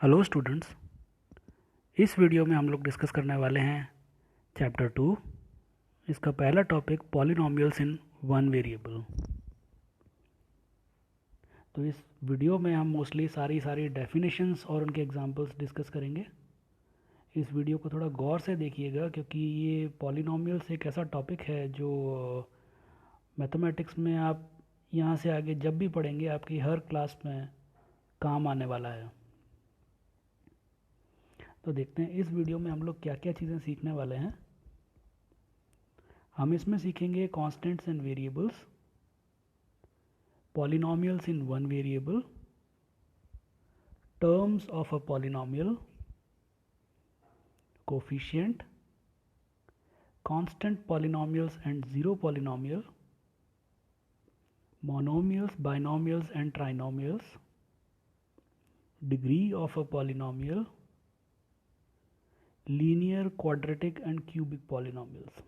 Hello students, इस video में हम लोग डिस्कस करने वाले हैं चैप्टर 2। इसका पहला topic polynomials in one variable. तो इस वीडियो में हम मोस्टली सारी डेफिनेशंस और उनके एग्जांपल्स डिस्कस करेंगे। इस वीडियो को थोड़ा गौर से देखिएगा क्योंकि ये पॉलिनोमियल्स एक ऐसा टॉपिक है जो मैथमेटिक्स में आप यहाँ से आगे जब भी पढ़ेंगे आपकी हर क्लास में काम आने वाला है। तो देखते हैं इस वीडियो में हम लोग क्या क्या चीज़ें सीखने वाले हैं। हम इसमें सीखेंगे constants and variables, polynomials in one variable, terms of a polynomial, coefficient, constant polynomials and zero polynomial, monomials, binomials and trinomials, degree of a polynomial, linear, quadratic and cubic polynomials.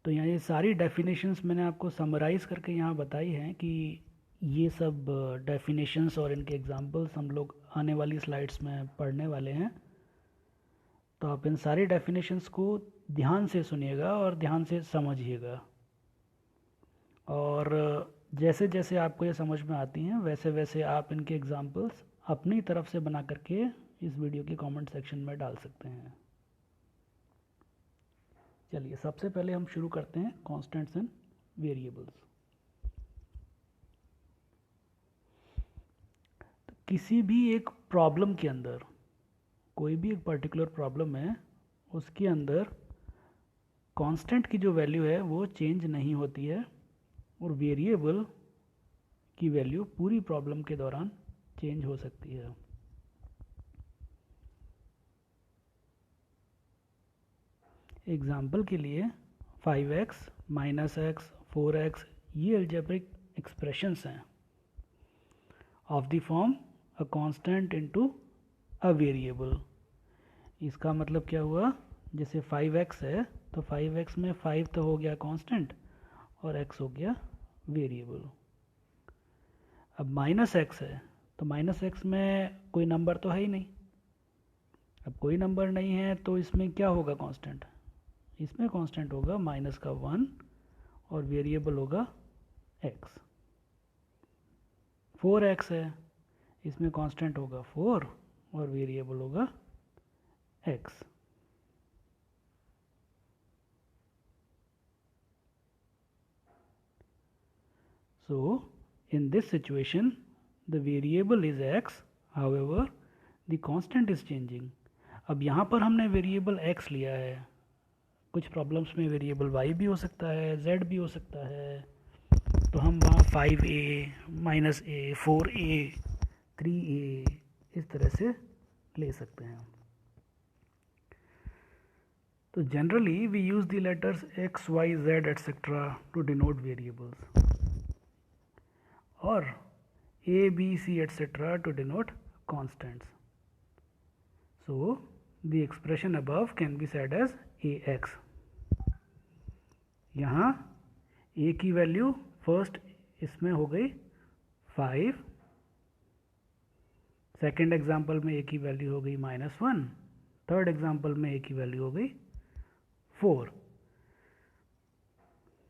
तो यहाँ ये सारी डेफिनेशंस मैंने आपको summarise करके यहाँ बताई हैं कि ये सब डेफिनेशंस और इनके एग्जांपल्स हम लोग आने वाली स्लाइड्स में पढ़ने वाले हैं। तो आप इन सारी डेफिनेशंस को ध्यान से सुनिएगा और ध्यान से समझिएगा, और जैसे जैसे आपको ये समझ में आती हैं वैसे वैसे आप इनके एग्जांपल्स अपनी तरफ से बना करके इस वीडियो के कमेंट सेक्शन में डाल सकते हैं। चलिए सबसे पहले हम शुरू करते हैं कांस्टेंट्स एंड वेरिएबल्स। तो किसी भी एक प्रॉब्लम के अंदर, कोई भी एक पर्टिकुलर प्रॉब्लम है, उसके अंदर कांस्टेंट की जो वैल्यू है वो चेंज नहीं होती है और वेरिएबल की वैल्यू पूरी प्रॉब्लम के दौरान चेंज हो सकती है। एग्जाम्पल के लिए 5x, -x, 4x ये अलजेब्रिक एक्सप्रेशंस हैं of the form a constant into a variable. इसका मतलब क्या हुआ, जैसे 5x है तो 5x में 5 तो हो गया कांस्टेंट और x हो गया वेरिएबल। अब -x है तो -x में कोई नंबर तो है ही नहीं। अब कोई नंबर नहीं है तो इसमें क्या होगा कांस्टेंट, इसमें कांस्टेंट होगा -1 और वेरिएबल होगा x। 4x है, इसमें कांस्टेंट होगा 4 और वेरिएबल होगा x। So in this situation the variable is x, however the constant is changing। अब यहाँ पर हमने वेरिएबल x लिया है, कुछ प्रॉब्लम्स में वेरिएबल y भी हो सकता है, z भी हो सकता है, तो हम वहाँ 5a, -a, 4a, 3a इस तरह से ले सकते हैं। तो generally we use the letters x, y, z et cetera to denote variables, और a, b, c etc. to denote constants. So the expression above can be said as ax। यहाँ a की वैल्यू फर्स्ट इसमें हो गई 5, second example में a की value हो गई -1, थर्ड एग्जाम्पल में a की वैल्यू हो गई 4।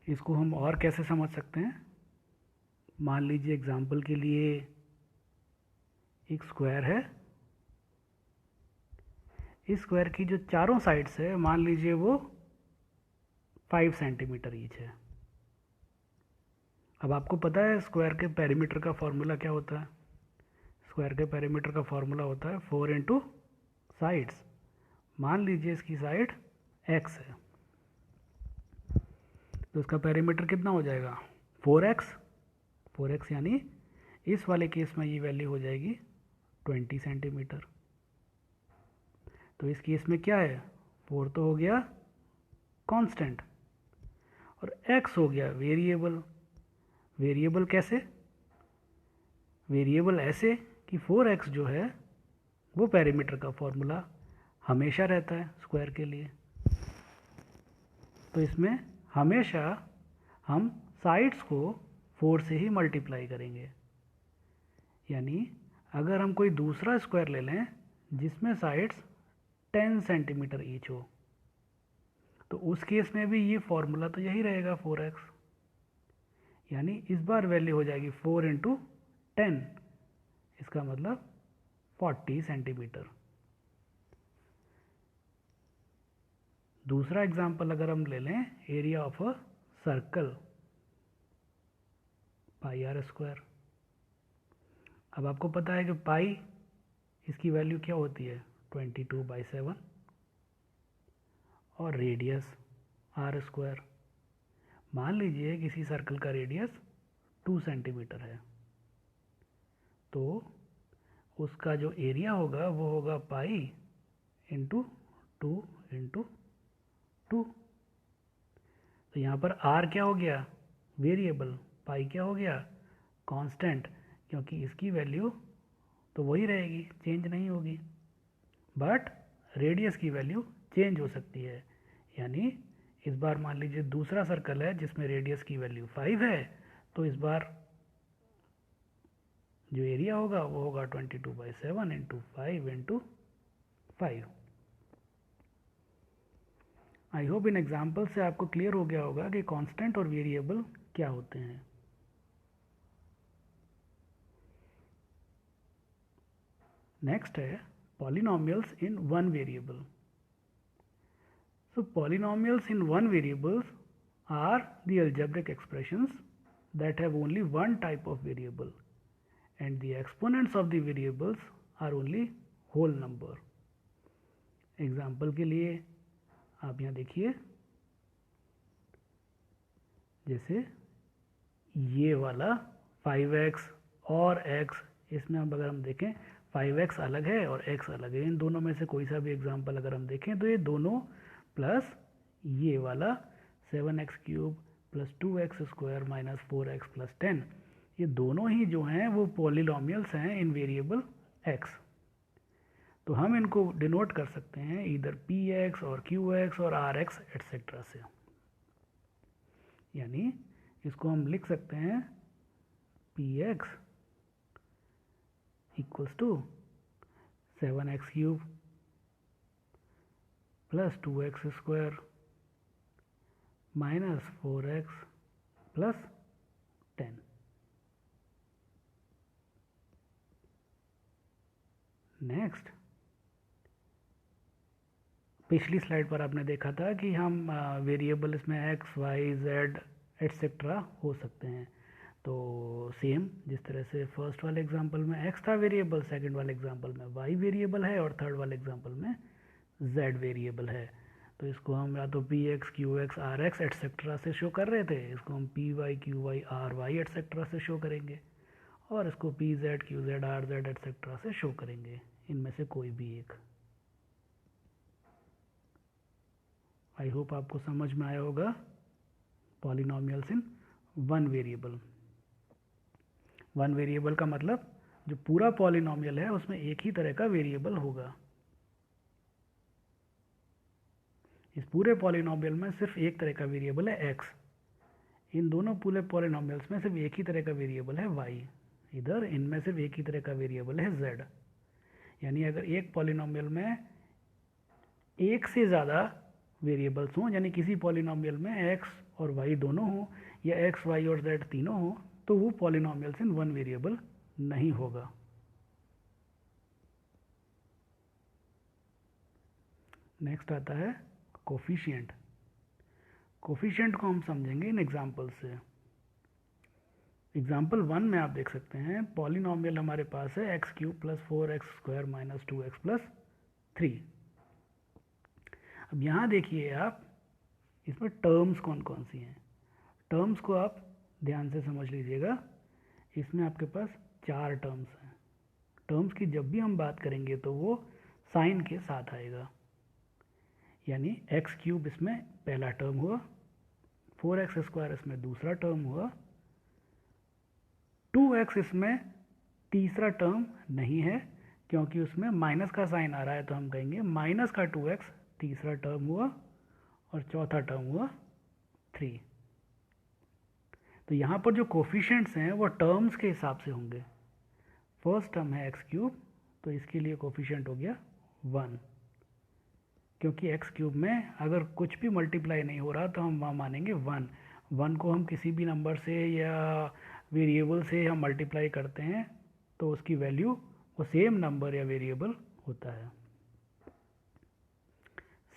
इसको हम और कैसे समझ सकते हैं, मान लीजिए एग्जाम्पल के लिए एक स्क्वायर है, इस स्क्वायर की जो चारों साइड्स है मान लीजिए वो 5 सेंटीमीटर ईच है। अब आपको पता है स्क्वायर के पेरीमीटर का फॉर्मूला क्या होता है, स्क्वायर के पेरीमीटर का फॉर्मूला होता है 4 इंटू साइड्स। मान लीजिए इसकी साइड x है तो इसका पेरीमीटर कितना हो जाएगा 4x यानी इस वाले केस में ये वैल्यू हो जाएगी 20 सेंटीमीटर। तो इस केस में क्या है, 4 तो हो गया कांस्टेंट और x हो गया वेरिएबल। वेरिएबल कैसे, वेरिएबल ऐसे कि 4x जो है वो पेरीमीटर का फॉर्मूला हमेशा रहता है स्क्वायर के लिए, तो इसमें हमेशा हम साइड्स को 4 से ही मल्टीप्लाई करेंगे। यानी अगर हम कोई दूसरा स्क्वायर ले लें जिसमें साइड्स 10 सेंटीमीटर ईच हो, तो उस केस में भी ये फॉर्मूला तो यही रहेगा 4x, यानी इस बार वैल्यू हो जाएगी 4 इंटू 10, इसका मतलब 40 सेंटीमीटर। दूसरा एग्जांपल अगर हम ले लें, area of a circle pi R square. अब आपको पता है कि पाई इसकी वैल्यू क्या होती है 22/7 और रेडियस आर स्क्वायर। मान लीजिए किसी सर्कल का रेडियस 2 सेंटीमीटर है, तो उसका जो एरिया होगा वो होगा पाई इंटू 2 इंटू 2। तो यहाँ पर आर क्या हो गया वेरिएबल, पाई क्या हो गया कांस्टेंट, क्योंकि इसकी वैल्यू तो वही रहेगी, चेंज नहीं होगी, बट रेडियस की वैल्यू चेंज हो सकती है। यानी इस बार मान लीजिए दूसरा सर्कल है जिसमें रेडियस की वैल्यू 5 है, तो इस बार जो एरिया होगा वो होगा 22/7 into 5 into 5। I hope in example से आपको क्लियर हो गया होगा कि कांस्टेंट और वेरिएबल क्या होते हैं। नेक्स्ट है polynomials in one variable. So polynomials in one variables are the algebraic expressions that have only one type of variable and the exponents of the variables are only whole number. Example के लिए आप यहाँ देखिए, जैसे ये वाला 5x और x, इसमें अगर हम देखें 5x अलग है और x अलग है, इन दोनों में से कोई सा भी एग्जाम्पल अगर हम देखें तो ये दोनों प्लस ये वाला 7x³ plus 2x² minus 4x plus 10, ये दोनों ही जो हैं वो पॉलिनोमियल्स हैं इन वेरिएबल x। तो हम इनको डिनोट कर सकते हैं इधर px और qx और rx एटसेट्रा से। यानी इसको हम लिख सकते हैं px equals to 7x³ plus 2x² minus 4x plus 10। Next, पिछली स्लाइड पर आपने देखा था कि हम वेरिएबल इसमें x, y, z एटसेट्रा हो सकते हैं। तो सेम जिस तरह से फर्स्ट वाले एग्जांपल में x था वेरिएबल, सेकंड वाले एग्जांपल में y वेरिएबल है और थर्ड वाले एग्जांपल में z वेरिएबल है। तो इसको हम या तो px, qx, rx एटसेट्रा से शो कर रहे थे, इसको हम py, qy, ry एटसेट्रा से शो करेंगे, और इसको pz, qz, rz एटसेट्रा से शो करेंगे, इनमें से कोई भी एक। आई होप आपको समझ में आया होगा polynomials in one variable. One variable का मतलब जो पूरा पॉलिनोमियल है उसमें एक ही तरह का वेरिएबल होगा। इस पूरे पॉलिनोमियल में सिर्फ एक तरह का वेरिएबल है x, इन दोनों पूरे पॉलिनोमियल्स में सिर्फ एक ही तरह का वेरिएबल है y, इधर इनमें सिर्फ एक ही तरह का वेरिएबल है z। यानी अगर एक पॉलिनोमियल में एक से ज़्यादा वेरिएबल्स हों, यानी किसी पॉलिनोमियल में x और y दोनों हों या x, y और z तीनों हों, तो वो पॉलिनोमियल्स इन वन वेरिएबल नहीं होगा। नेक्स्ट आता है कोफिशिएंट। कोफिशिएंट को हम समझेंगे इन एग्जाम्पल से। एग्जाम्पल 1 में आप देख सकते हैं पॉलिनोमियल हमारे पास है x³ plus 4x² minus 2x plus 3। अब यहाँ देखिए आप, इसमें टर्म्स कौन कौन सी हैं। टर्म्स को आप ध्यान से समझ लीजिएगा। इसमें आपके पास 4 टर्म्स हैं। टर्म्स की जब भी हम बात करेंगे तो वो साइन के साथ आएगा, यानी x³ इसमें पहला टर्म हुआ, 4x² इसमें दूसरा टर्म हुआ, 2x इसमें तीसरा टर्म नहीं है क्योंकि उसमें माइनस का साइन आ रहा है, तो हम कहेंगे माइनस का 2x तीसरा टर्म हुआ, और चौथा टर्म हुआ 3। तो यहाँ पर जो कोफिशिएंट्स हैं वो टर्म्स के हिसाब से होंगे। फर्स्ट टर्म है एक्स क्यूब, तो इसके लिए कोफिशिएंट हो गया 1, क्योंकि एक्स क्यूब में अगर कुछ भी मल्टीप्लाई नहीं हो रहा तो हम वहाँ मानेंगे 1। 1 को हम किसी भी नंबर से या वेरिएबल से हम मल्टीप्लाई करते हैं तो उसकी वैल्यू वो सेम नंबर या वेरिएबल होता है।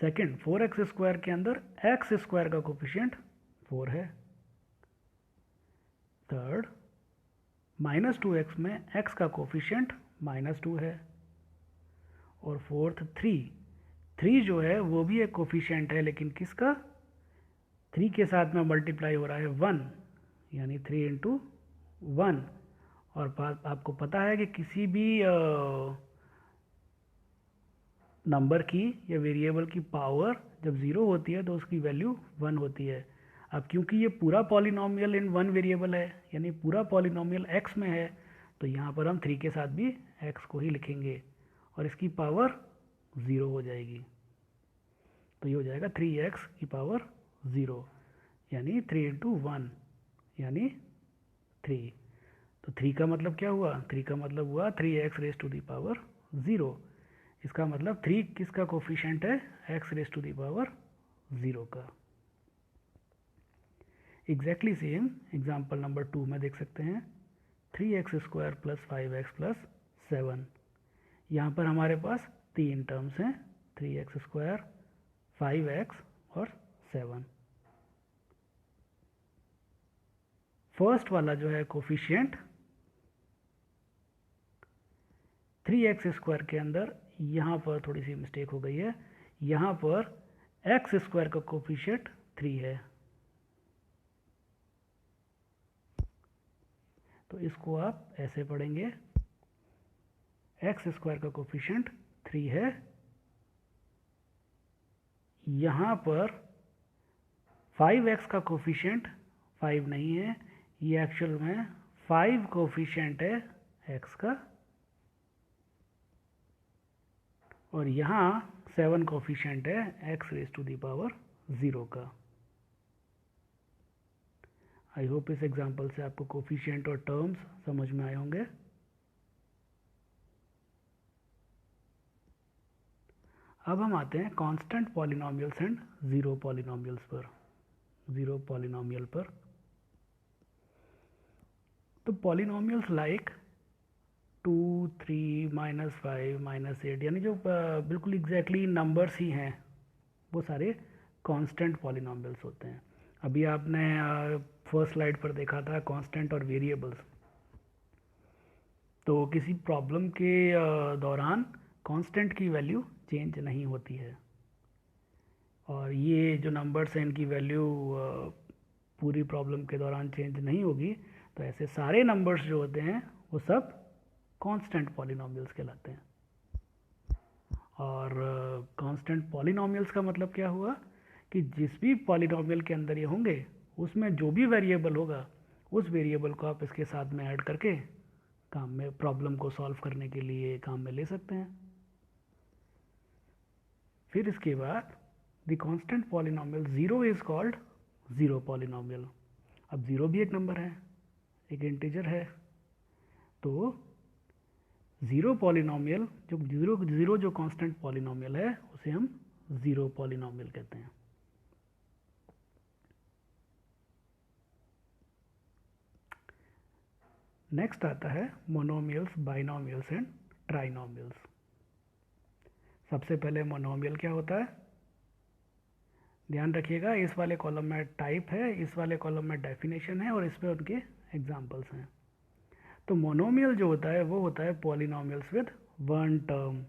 सेकंड, 4x स्क्वायर के अंदर एक्स स्क्वायर का कोफिशिएंट 4 है। थर्ड, -2x में x का कोफिशिएंट -2 है। और फोर्थ, 3 जो है वो भी एक कोफिशिएंट है, लेकिन किसका? 3 के साथ में मल्टीप्लाई हो रहा है 1, यानी 3 इंटू 1। और आपको पता है कि किसी भी नंबर की या वेरिएबल की पावर जब 0 होती है तो उसकी वैल्यू 1 होती है। अब क्योंकि ये पूरा पॉलिनोमियल इन वन वेरिएबल है, यानी पूरा पॉलिनोमियल x में है, तो यहाँ पर हम 3 के साथ भी x को ही लिखेंगे और इसकी पावर 0 हो जाएगी। तो ये हो जाएगा 3x की पावर 0, यानी 3 इंटू 1 यानी 3। तो 3 का मतलब क्या हुआ? 3 का मतलब हुआ 3x raise to the power 0। इसका मतलब 3 किसका कोफिशिएंट है? x raise to the power 0 का। एग्जैक्टली सेम एग्जाम्पल नंबर 2 में देख सकते हैं। 3x square plus 5x plus 7। यहाँ पर हमारे पास 3 टर्म्स हैं, 3x स्क्वायर, 5x और 7। फर्स्ट वाला जो है कोफिशिएंट 3x स्क्वायर के अंदर यहाँ पर थोड़ी सी मिस्टेक हो गई है, यहाँ पर x स्क्वायर का कोफिशिएंट 3 है, तो इसको आप ऐसे पढ़ेंगे, x स्क्वायर का कोफिशिएंट 3 है, यहाँ पर 5x का कोफिशिएंट 5 नहीं है, ये एक्चुअल में 5 कोफिशिएंट है x का, और यहाँ 7 कोफिशिएंट है x raise to the power 0 का। आई होप इस एग्जांपल से आपको कोफिशिएंट और टर्म्स समझ में आए होंगे। अब हम आते हैं constant polynomials and zero polynomials पर, ज़ीरो पॉलिनोमियल पर। तो पॉलिनोमियल्स लाइक 2, 3, -5, -8, यानी जो बिल्कुल एग्जैक्टली नंबर्स ही हैं, वो सारे कांस्टेंट पॉलिनोमियल्स होते हैं। अभी आपने फर्स्ट स्लाइड पर देखा था कांस्टेंट और वेरिएबल्स। तो किसी प्रॉब्लम के दौरान कांस्टेंट की वैल्यू चेंज नहीं होती है, और ये जो नंबर्स हैं इनकी वैल्यू पूरी प्रॉब्लम के दौरान चेंज नहीं होगी। तो ऐसे सारे नंबर्स जो होते हैं वो सब कांस्टेंट पॉलिनोमियल्स कहलाते हैं। और कांस्टेंट पॉलिनोमियल्स का मतलब क्या हुआ कि जिस भी पॉलिनोमियल के अंदर ये होंगे उसमें जो भी वेरिएबल होगा उस वेरिएबल को आप इसके साथ में ऐड करके काम में, प्रॉब्लम को सॉल्व करने के लिए काम में ले सकते हैं। फिर इसके बाद the constant polynomial 0 is called zero polynomial. अब ज़ीरो भी एक नंबर है, एक इंटीजर है, तो ज़ीरो पॉलिनोमियल जो ज़ीरो जो कांस्टेंट पॉलिनोमियल है उसे हम ज़ीरो पॉलिनोमियल कहते हैं। नेक्स्ट आता है मोनोमियल्स, बाइनोमियल्स एंड ट्राइनोमियल्स। सबसे पहले मोनोमियल क्या होता है? ध्यान रखिएगा, इस वाले कॉलम में टाइप है, इस वाले कॉलम में डेफिनेशन है, और इस पे उनके एग्जांपल्स हैं। तो मोनोमियल जो होता है वो होता है पॉलिनोमियल्स विद वन टर्म।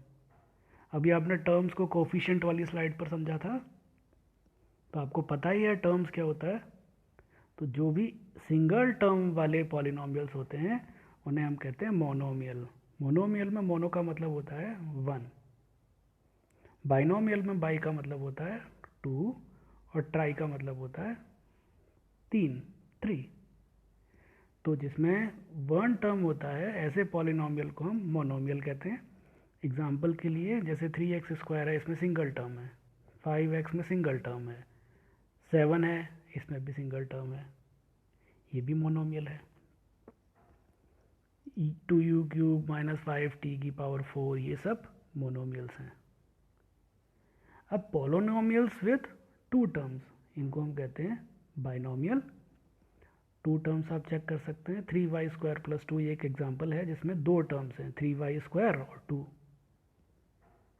अभी आपने टर्म्स को कोफिशिएंट वाली स्लाइड पर समझा था, तो आपको पता ही है टर्म्स क्या होता है। तो जो भी सिंगल टर्म वाले पॉलिनोमियल्स होते हैं उन्हें हम कहते हैं मोनोमियल। मोनोमियल में मोनो का मतलब होता है 1, बाइनोमियल में बाई का मतलब होता है 2, और ट्राई का मतलब होता है 3। तो जिसमें वन टर्म होता है ऐसे पॉलिनोमियल को हम मोनोमियल कहते हैं। एग्जाम्पल के लिए जैसे 3x स्क्वायर है, इसमें सिंगल टर्म है, 5x में सिंगल टर्म है, 7 है, इसमें भी सिंगल टर्म है, ये भी मोनोमियल है। 2u³ माइनस 5t⁴, ये सब मोनोमियल्स हैं। अब पॉलिनोमियल्स विथ 2 टर्म्स, इनको हम कहते हैं बाइनोमियल। 2 टर्म्स आप चेक कर सकते हैं, 3y² + 2 ये एक एग्जाम्पल है जिसमें 2 टर्म्स हैं, 3y² और 2।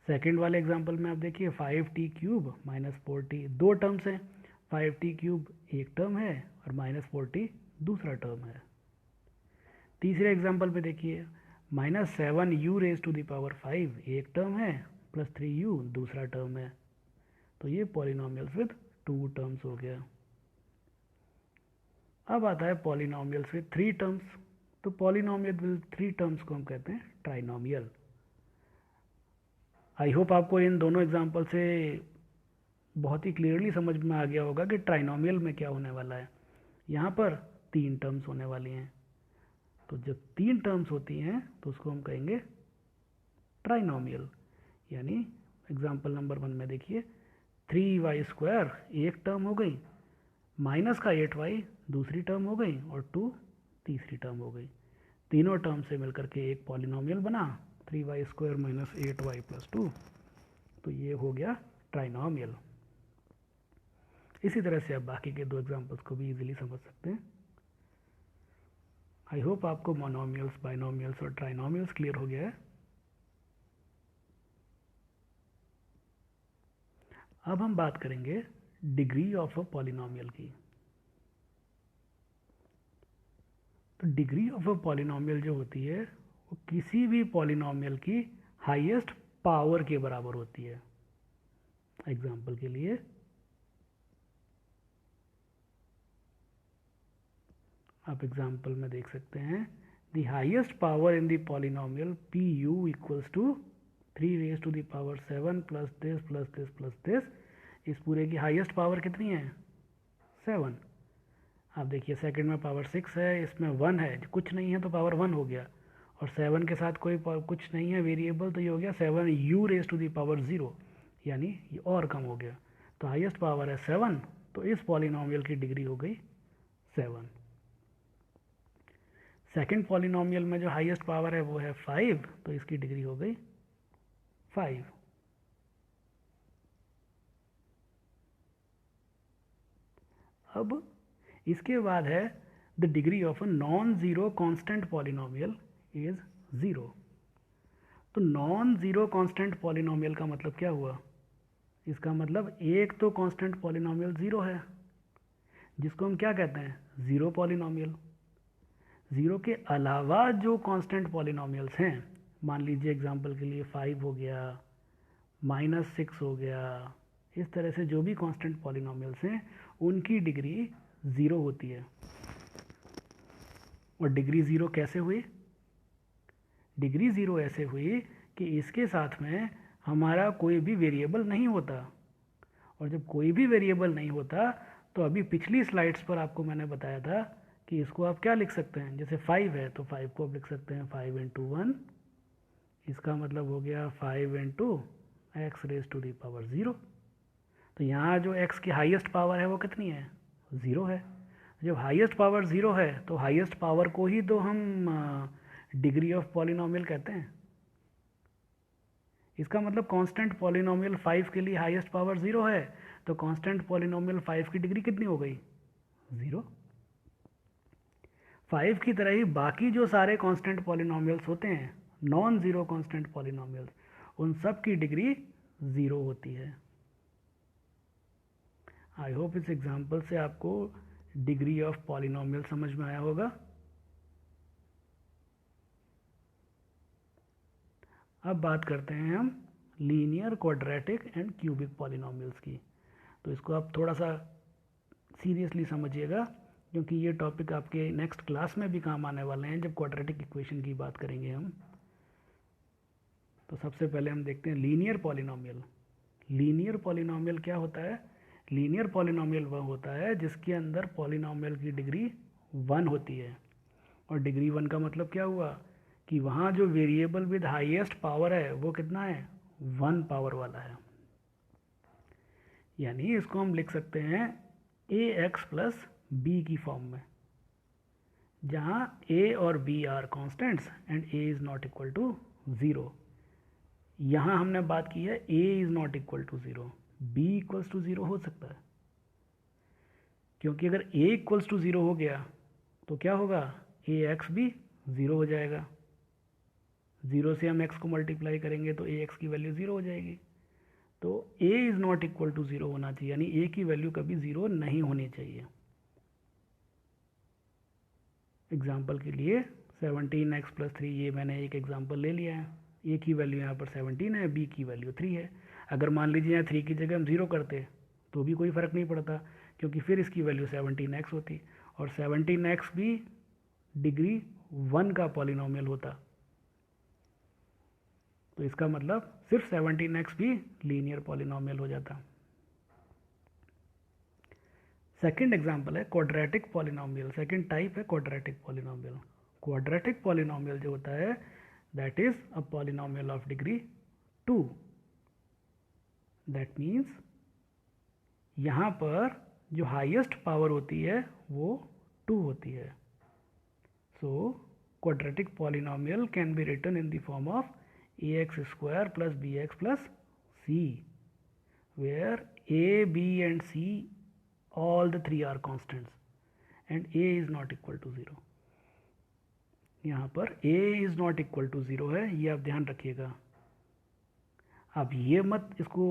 सेकेंड वाले एग्जाम्पल में आप देखिए 5t³ माइनस 4t, 2 टर्म्स हैं, 5t³ एक टर्म है और माइनस 4t दूसरा टर्म है। तीसरे एग्जाम्पल में देखिए -7u⁵5 एक टर्म है, प्लस 3u दूसरा टर्म है। तो ये पॉलिनोमियल्स विद 2 टर्म्स हो गया। अब आता है पॉलिनोमियल्स विद 3 टर्म्स। तो पॉलिनोमियल विद 3 टर्म्स को हम कहते हैं ट्राइनोमियल। आई होप आपको इन दोनों एग्जाम्पल से बहुत ही क्लियरली समझ में आ गया होगा कि ट्राइनोमियल में क्या होने वाला है। यहाँ पर 3 टर्म्स होने वाली हैं, तो जब 3 टर्म्स होती हैं तो उसको हम कहेंगे ट्राइनोमियल। यानी एग्जाम्पल नंबर 1 में देखिए 3y² एक टर्म हो गई, माइनस का 8y दूसरी टर्म हो गई और 2 तीसरी टर्म हो गई। तीनों टर्म से मिलकर के एक पॉलिनोमियल बना 3y² माइनस 8y + 2, तो ये हो गया ट्राइनोमियल। इसी तरह से आप बाकी के 2 एग्जाम्पल्स को भी इजीली समझ सकते हैं। आई होप आपको मोनोमियल्स, बाइनोमियल्स और ट्राइनोमियल्स क्लियर हो गया है। अब हम बात करेंगे डिग्री ऑफ अ पॉलिनोमियल की। तो डिग्री ऑफ अ पॉलिनोमियल जो होती है वो किसी भी पॉलिनोमियल की हाईएस्ट पावर के बराबर होती है। एग्जाम्पल के लिए आप एग्जाम्पल में देख सकते हैं the highest power in the polynomial pu = 3⁻7 plus this plus this plus this. इस पूरे की हाईएस्ट पावर कितनी है? 7। आप देखिए सेकंड में पावर 6 है, इसमें 1 है, कुछ नहीं है तो पावर 1 हो गया, और 7 के साथ कोई कुछ नहीं है वेरिएबल, तो ये हो गया 7u⁻0, यानी ये और कम हो गया। तो हाईएस्ट पावर है 7, तो इस पॉलिनोमियल की डिग्री हो गई 7। सेकंड पॉलिनोमियल में जो हाईएस्ट पावर है वो है 5, तो इसकी डिग्री हो गई 5। अब इसके बाद है the degree of a non zero constant polynomial is 0। तो नॉन जीरो कांस्टेंट पॉलिनोमियल का मतलब क्या हुआ? इसका मतलब एक तो कांस्टेंट पॉलिनोमियल 0 है, जिसको हम क्या कहते हैं? Zero polynomial. ज़ीरो के अलावा जो कांस्टेंट पॉलिनोमियल्स हैं, मान लीजिए एग्जांपल के लिए 5 हो गया, -6 हो गया, इस तरह से जो भी कांस्टेंट पॉलिनोमियल्स हैं उनकी डिग्री 0 होती है। और डिग्री 0 कैसे हुई? डिग्री 0 ऐसे हुई कि इसके साथ में हमारा कोई भी वेरिएबल नहीं होता, और जब कोई भी वेरिएबल नहीं होता तो अभी पिछली स्लाइड्स पर आपको मैंने बताया था कि इसको आप क्या लिख सकते हैं, जैसे 5 है तो 5 को आप लिख सकते हैं 5 × 1, इसका मतलब हो गया 5 × x⁻0। तो यहाँ जो x की हाईएस्ट पावर है वो कितनी है? 0 है। जब हाईएस्ट पावर 0 है तो हाईएस्ट पावर को ही तो हम डिग्री ऑफ पॉलिनोमियल कहते हैं। इसका मतलब कांस्टेंट पॉलिनोमियल 5 के लिए हाईएस्ट पावर 0 है, तो कांस्टेंट पॉलिनोमियल 5 की डिग्री कितनी हो गई? 0। 5 की तरह ही बाकी जो सारे कांस्टेंट पॉलिनोमियल्स होते हैं, नॉन ज़ीरो कांस्टेंट पॉलिनोमियल्स, उन सब की डिग्री 0 होती है। आई होप इस एग्जांपल से आपको डिग्री ऑफ पॉलिनोमियल समझ में आया होगा। अब बात करते हैं हम linear, quadratic and cubic polynomials की। तो इसको आप थोड़ा सा सीरियसली समझिएगा, क्योंकि ये टॉपिक आपके नेक्स्ट क्लास में भी काम आने वाले हैं जब क्वाड्रेटिक इक्वेशन की बात करेंगे हम। तो सबसे पहले हम देखते हैं लीनियर पॉलिनोमियल। लीनियर पॉलिनोमियल क्या होता है? लीनियर पॉलिनोमियल वह होता है जिसके अंदर पॉलिनोमियल की डिग्री 1 होती है। और डिग्री 1 का मतलब क्या हुआ कि वहाँ जो वेरिएबल विद हाईएस्ट पावर है वो कितना है? 1 पावर वाला है। यानी इसको हम लिख सकते हैं ax + b की फॉर्म में, जहाँ a और b are constants and a is not equal to 0। यहाँ हमने बात की है a is not equal to 0, b equals to 0 हो सकता है, क्योंकि अगर a इक्वल्स टू 0 हो गया तो क्या होगा, a x भी 0 हो जाएगा। 0 से हम x को मल्टीप्लाई करेंगे तो a x की वैल्यू 0 हो जाएगी। तो a is not equal to 0 होना चाहिए, यानी a की वैल्यू कभी 0 नहीं होनी चाहिए। एग्जाम्पल के लिए 17x प्लस 3, ये मैंने एक एग्जाम्पल ले लिया है। a की वैल्यू यहाँ पर 17 है, b की वैल्यू 3 है। अगर मान लीजिए यहाँ 3 की जगह हम 0 करते तो भी कोई फ़र्क नहीं पड़ता, क्योंकि फिर इसकी वैल्यू 17x होती, और 17x भी डिग्री 1 का पॉलिनोमियल होता। तो इसका मतलब सिर्फ 17x भी लीनियर पॉलिनोमियल हो जाता। सेकंड एग्जांपल है क्वाड्रेटिक पॉलिनोमियल। सेकंड टाइप है क्वाड्रेटिक पॉलिनोमियल। क्वाड्रेटिक पॉलिनोमियल जो होता है that is a polynomial of degree 2। That means यहाँ पर जो हाईएस्ट पावर होती है वो 2 होती है। So quadratic polynomial can be written in the form of ax square plus bx plus c, where a, b and c all the three are constants and a is not equal to 0। यहाँ पर a is not equal to 0 है, ये आप ध्यान रखिएगा। अब ये मत इसको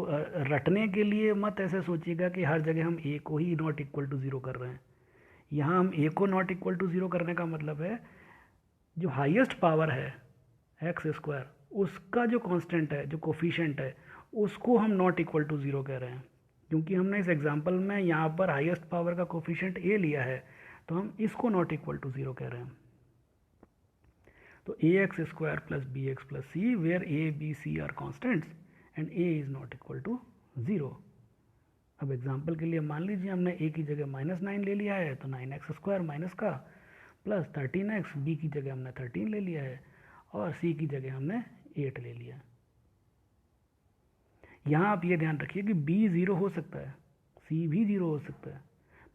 रटने के लिए मत ऐसे सोचिएगा कि हर जगह हम a को ही नॉट इक्वल टू 0 कर रहे हैं। यहाँ हम a को नॉट इक्वल टू 0 करने का मतलब है जो हाईएस्ट पावर है एक्स स्क्वायर, उसका जो कांस्टेंट है, जो कोफिशिएंट है, उसको हम नॉट इक्वल टू 0 कह रहे हैं। क्योंकि हमने इस एग्जांपल में यहाँ पर हाईएस्ट पावर का कोफिशिएंट a लिया है, तो हम इसको नॉट इक्वल टू 0 कह रहे हैं। तो ax square plus B X plus C, where a, b, c are constants and a is not equal to 0। अब एग्जाम्पल के लिए मान लीजिए हमने a की जगह -9 ले लिया है, तो 9x स्क्वायर माइनस का प्लस 13x, b की जगह हमने 13 ले लिया है और c की जगह हमने 8 ले लिया। यहाँ आप ये ध्यान रखिए कि b 0 हो सकता है, c भी 0 हो सकता है,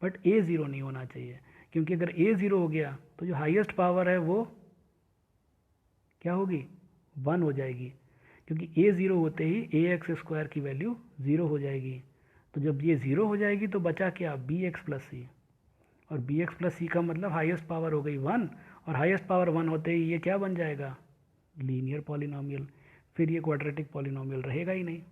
बट a 0 नहीं होना चाहिए, क्योंकि अगर a 0 हो गया तो जो हाईएस्ट पावर है वो क्या होगी, 1 हो जाएगी, क्योंकि a 0 होते ही ax स्क्वायर की वैल्यू 0 हो जाएगी। तो जब ये 0 हो जाएगी तो बचा क्या, bx प्लस सी, और bx प्लस सी का मतलब हाईएस्ट पावर हो गई 1, और हाईएस्ट पावर 1 होते ही ये क्या बन जाएगा, लीनियर पॉलिनोमियल। फिर ये क्वाड्रेटिक पॉलिनोमियल रहेगा ही नहीं।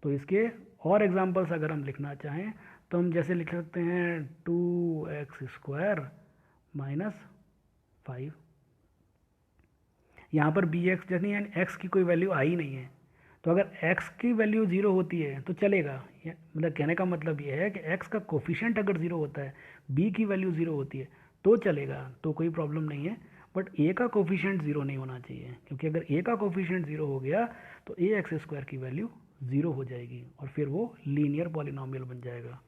तो इसके और एग्जांपल्स अगर हम लिखना चाहें तो हम जैसे लिख सकते हैं 2x स्क्वायर माइनस 5। यहाँ पर बी एक्स जैसे यानी एक्स की कोई वैल्यू आई नहीं है, तो अगर x की वैल्यू 0 होती है तो चलेगा। मतलब कहने का मतलब ये है कि x का कोफिशिएंट अगर 0 होता है, b की वैल्यू 0 होती है तो चलेगा, तो कोई प्रॉब्लम नहीं है। बट a का कोफिशिएंट 0 नहीं होना चाहिए, क्योंकि अगर a का कोफिशिएंट 0 हो गया तो ax स्क्वायर की वैल्यू 0 हो जाएगी और फिर वो लीनियर पॉलिनोमियल बन जाएगा।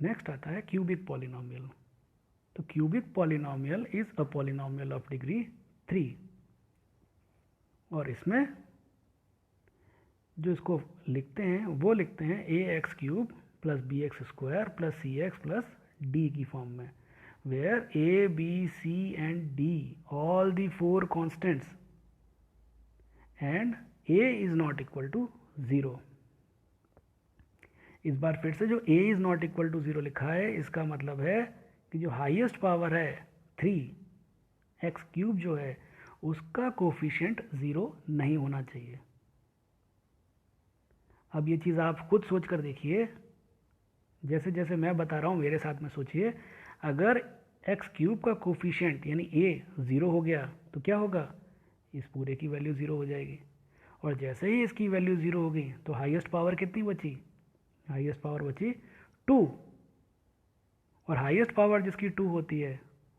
नेक्स्ट आता है क्यूबिक पॉलिनोमियल। तो cubic polynomial is a polynomial of degree 3, और इसमें जो इसको लिखते हैं वो लिखते हैं a x cube plus B x square plus c x plus d की फॉर्म में, where a b c and d all the 4 constants and a is not equal to 0। इस बार फिर से जो a is not equal to 0 लिखा है, इसका मतलब है कि जो हाईएस्ट पावर है 3 एक्स क्यूब जो है उसका कोफिशिएंट 0 नहीं होना चाहिए। अब ये चीज़ आप खुद सोच कर देखिए, जैसे जैसे मैं बता रहा हूँ मेरे साथ में सोचिए। अगर एक्स क्यूब का कोफिशिएंट यानी a 0 हो गया तो क्या होगा, इस पूरे की वैल्यू 0 हो जाएगी, और जैसे ही इसकी वैल्यू 0 हो गई तो हाईएस्ट पावर कितनी बची, हाईएस्ट पावर बची 2, और हाईएस्ट पावर जिसकी 2 होती है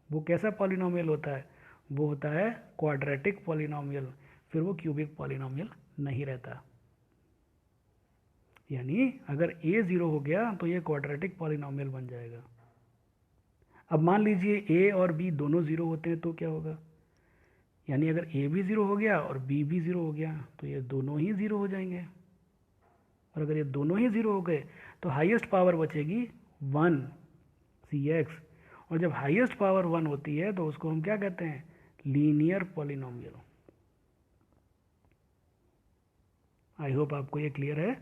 वो कैसा पॉलिनोमियल होता है, वो होता है क्वाड्रेटिक पॉलिनोमियल, फिर वो क्यूबिक पॉलिनोमियल नहीं रहता। यानी अगर a 0 हो गया तो ये क्वाड्रेटिक पॉलिनोमियल बन जाएगा। अब मान लीजिए a और b दोनों 0 होते हैं तो क्या होगा, यानी अगर a भी 0 हो गया और b भी 0 हो गया तो ये दोनों ही 0 हो जाएंगे, और अगर ये दोनों ही 0 हो गए तो हाईएस्ट पावर बचेगी 1 cx, और जब हाईएस्ट पावर 1 होती है तो उसको हम क्या कहते हैं, लीनियर पॉलिनोमियल। आई होप आपको ये क्लियर है।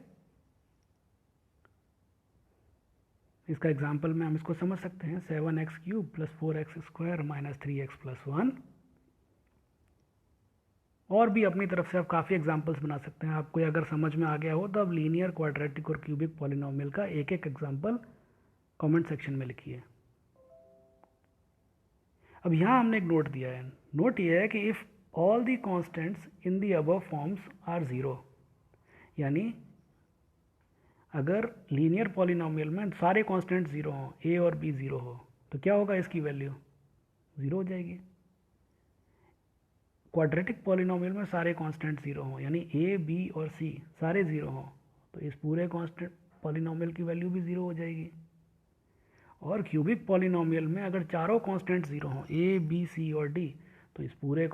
इसका एग्जाम्पल में हम इसको समझ सकते हैं, 7x³ + 4x² - 3x+1। और भी अपनी तरफ से आप काफ़ी एग्जाम्पल्स बना सकते हैं। आपको अगर समझ में आ गया हो तो आप लीनियर, क्वाड्रेटिक और क्यूबिक पॉलिनोमियल का एक एक एग्जाम्पल कमेंट सेक्शन में लिखिए। अब यहाँ हमने एक नोट दिया है। नोट ये है कि if all the constants in the above forms are 0, यानी अगर लीनियर पॉलिनोमियल में सारे कांस्टेंट 0 हों, a और b 0 हो, तो क्या होगा, इसकी वैल्यू 0 हो जाएगी। क्वाड्रेटिक पॉलिनोमियल में सारे कांस्टेंट 0 हों, यानी a, b और c सारे 0 हों, तो इस पूरे कांस्टेंट पॉलिनोमियल की वैल्यू भी 0 हो जाएगी। और क्यूबिक पॉलिनोमियल में अगर चारों कांस्टेंट 0 हों, a, b, c और d, तो इस पूरे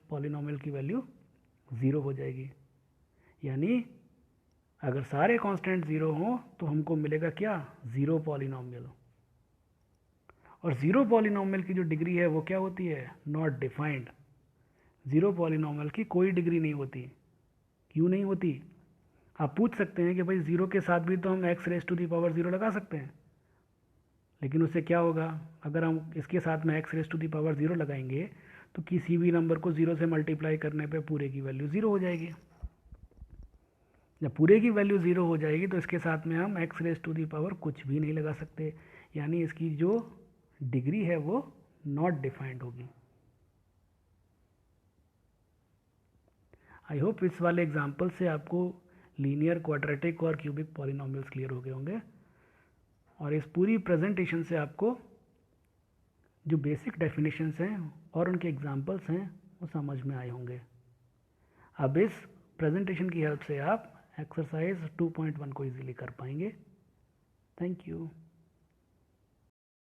पॉलिनोमियल की वैल्यू 0 हो जाएगी। यानी अगर सारे कांस्टेंट 0 हों तो हमको मिलेगा क्या, 0 पॉलिनोमियल। और 0 पॉलिनोमियल की जो डिग्री है वो क्या होती है, नॉट डिफाइंड। 0 पॉलिनोमियल की कोई डिग्री नहीं होती। क्यों नहीं होती? आप पूछ सकते हैं कि भाई 0 के साथ भी तो हम x⁻0 लगा सकते हैं, लेकिन उससे क्या होगा, अगर हम इसके साथ में x⁻0 लगाएंगे तो किसी भी नंबर को 0 से मल्टीप्लाई करने पे पूरे की वैल्यू 0 हो जाएगी। जब पूरे की वैल्यू 0 हो जाएगी तो इसके साथ में हम x⁻⁴ कुछ भी नहीं लगा सकते, यानी इसकी जो डिग्री है वो नॉट डिफाइंड होगी। आई होप इस वाले एग्जाम्पल से आपको लीनियर, क्वाड्रेटिक और क्यूबिक पॉलिनोमियल्स क्लियर हो गए होंगे, और इस पूरी प्रेजेंटेशन से आपको जो बेसिक डेफिनेशंस हैं और उनके एग्जाम्पल्स हैं वो समझ में आए होंगे। अब इस प्रेजेंटेशन की हेल्प से आप एक्सरसाइज 2.1 को इजीली कर पाएंगे। Thank you.